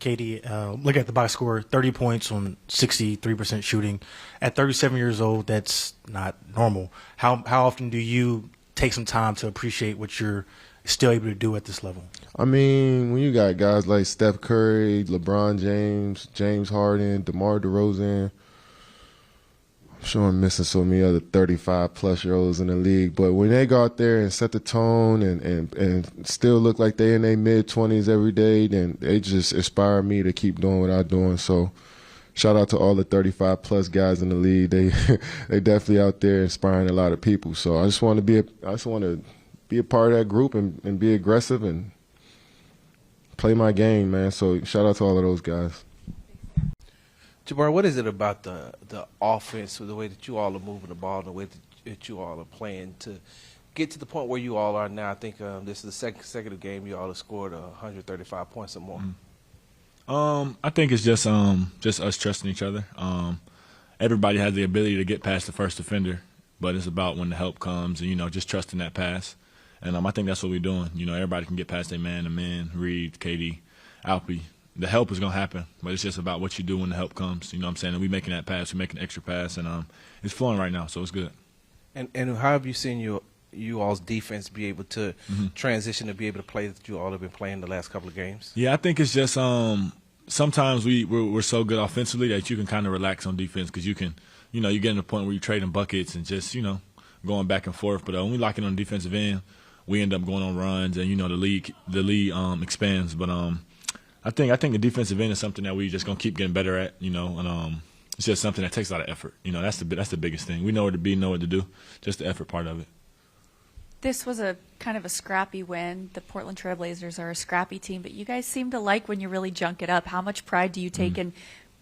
Katie, look at the box score, 30 points on 63% shooting. At 37 years old, that's not normal. How often do you take some time to appreciate what you're still able to do at this level? I mean, when you got guys like Steph Curry, LeBron James, James Harden, DeMar DeRozan, I'm sure I'm missing so many other 35-plus-year-olds in the league. But when they go out there and set the tone and still look like they in their mid-20s every day, then they just inspire me to keep doing what I'm doing. So shout out to all the 35-plus guys in the league. They definitely out there inspiring a lot of people. So I just want to be a part of that group and be aggressive and play my game, man. So shout out to all of those guys. Jabari, what is it about the offense, or the way that you all are moving the ball, and the way that you all are playing to get to the point where you all are now? I think this is the second consecutive game you all have scored 135 points or more. I think it's just us trusting each other. Everybody has the ability to get past the first defender, but it's about when the help comes and, just trusting that pass. And I think that's what we're doing. Everybody can get past their man-to-man, Reed, Katie, Alpie. The help is going to happen, but it's just about what you do when the help comes. You know what I'm saying? And we're making that pass. We're making an extra pass, and it's flowing right now, so it's good. And how have you seen you all's defense be able to transition to be able to play that you all have been playing the last couple of games? Yeah, I think it's just sometimes we're so good offensively that you can kind of relax on defense because you can, you get to the point where you're trading buckets and just, going back and forth. But when we lock it on the defensive end, we end up going on runs, and, the league expands. But I think the defensive end is something that we just gonna keep getting better at, and it's just something that takes a lot of effort. That's the biggest thing. We know where to be, know what to do, just the effort part of it. This was a kind of a scrappy win. The Portland Trailblazers are a scrappy team, but you guys seem to like when you really junk it up. How much pride do you take in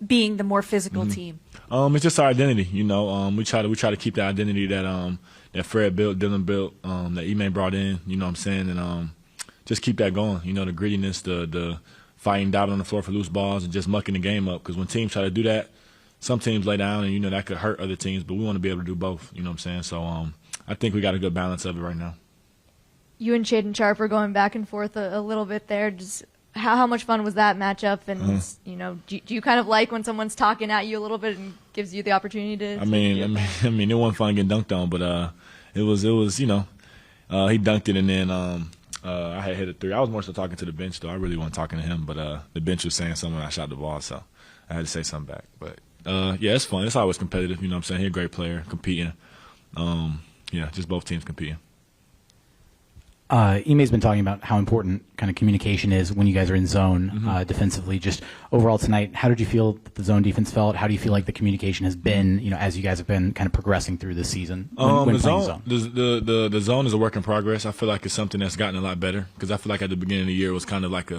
being the more physical team? It's just our identity, We try to keep the identity that Fred built, Dylan built, that Ime brought in. You know what I'm saying, and just keep that going. The grittiness, the fighting out on the floor for loose balls and just mucking the game up. Because when teams try to do that, some teams lay down and, that could hurt other teams. But we want to be able to do both, you know what I'm saying? So I think we got a good balance of it right now. You and Shaedon Sharpe are going back and forth a little bit there. Just how much fun was that matchup? And, do you kind of like when someone's talking at you a little bit and gives you the opportunity to I mean, it wasn't fun getting dunked on, but it was he dunked it and then I had hit a three. I was more so talking to the bench, though. I really wasn't talking to him, but the bench was saying something when I shot the ball, so I had to say something back. But, yeah, it's fun. It's always competitive, you know what I'm saying? He's a great player, competing. Just both teams competing. Ime's been talking about how important kind of communication is when you guys are in zone defensively. Just overall tonight, how did you feel that the zone defense felt? How do you feel like the communication has been, as you guys have been kind of progressing through this season when the playing zone? The zone is a work in progress. I feel like it's something that's gotten a lot better because I feel like at the beginning of the year it was kind of like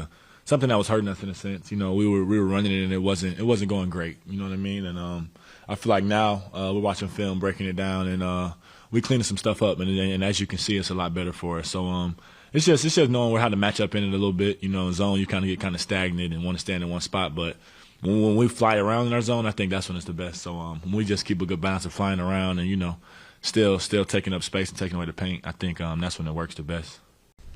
something that was hurting us in a sense. We were running it and it wasn't going great. You know what I mean? And I feel like now we're watching film, breaking it down, and we cleaning some stuff up, and as you can see, it's a lot better for us. So it's just knowing how to match up in it a little bit. In zone, you kind of get kind of stagnant and want to stand in one spot. But when we fly around in our zone, I think that's when it's the best. So when we just keep a good balance of flying around and still taking up space and taking away the paint, I think that's when it works the best.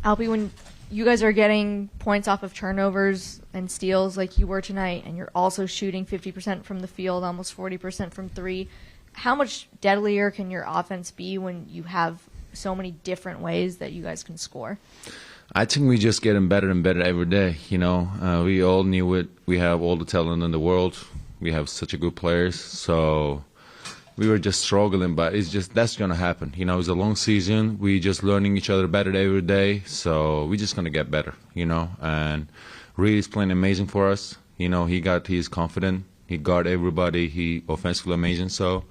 Alpie, when you guys are getting points off of turnovers and steals like you were tonight, and you're also shooting 50% from the field, almost 40% from three, how much deadlier can your offense be when you have so many different ways that you guys can score? I think we just getting better and better every day. We all knew it. We have all the talent in the world. We have such a good players. So we were just struggling, but that's going to happen. It's a long season. We just learning each other better every day. So we're just going to get better, And Reed is playing amazing for us. He's confident. He guard everybody. He offensively amazing. So,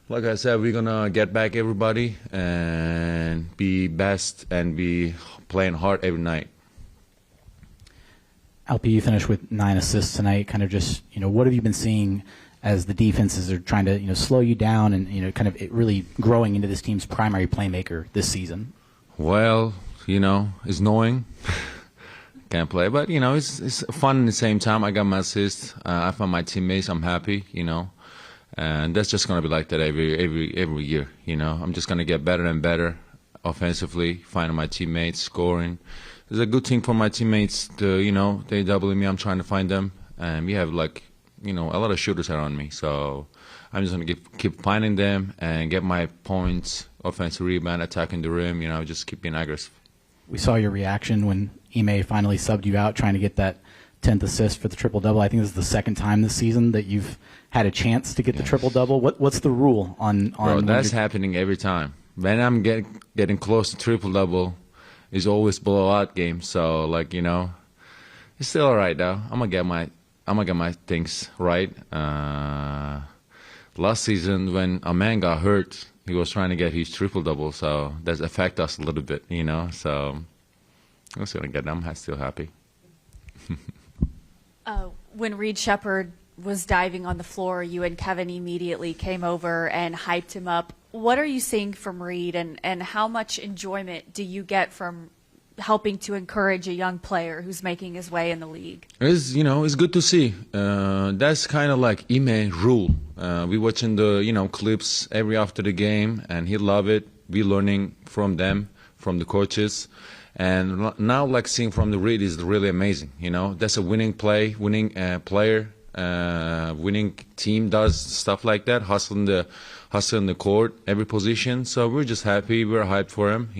like I said, we're gonna get back everybody and be best and be playing hard every night. Alpie, you finished with 9 assists tonight. Kind of just, what have you been seeing as the defenses are trying to, slow you down and, kind of really growing into this team's primary playmaker this season? Well, it's knowing. Can't play, but it's fun at the same time. I got my assist. I found my teammates. I'm happy, and that's just gonna be like that every year. I'm just gonna get better and better offensively, finding my teammates, scoring, it's a good thing for my teammates to, they doubling me. I'm trying to find them, and we have like, a lot of shooters around me. So I'm just gonna keep finding them and get my points, offensive rebound, attacking the rim. Just keep being aggressive. We saw your reaction when Ime finally subbed you out, trying to get that 10th assist for the triple-double. I think this is the second time this season that you've had a chance to get the triple-double. What's the rule on Bro, that's happening every time. When I'm getting close to triple-double, it's always blowout game. So, like, it's still all right, though. I'm gonna get my things right. Last season, when a man got hurt, he was trying to get his triple-double, so that affected us a little bit, So I'm still gonna get them. I'm still happy. When Reed Shepherd was diving on the floor, you and Kevin immediately came over and hyped him up. What are you seeing from Reed, and how much enjoyment do you get from helping to encourage a young player who's making his way in the league? It's good to see. That's kind of like Ime rule. We watching the clips every after the game, and he love it. We learning from them, from the coaches. And now, like, seeing from the Reed is really amazing. That's a winning play, winning player, winning team does stuff like that, hustling the court, every position. So we're just happy. We're hyped for him,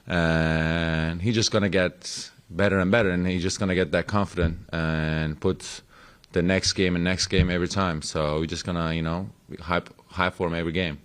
and he's just gonna get better and better, and he's just gonna get that confident and put the next game every time. So we're just gonna, hype for him every game.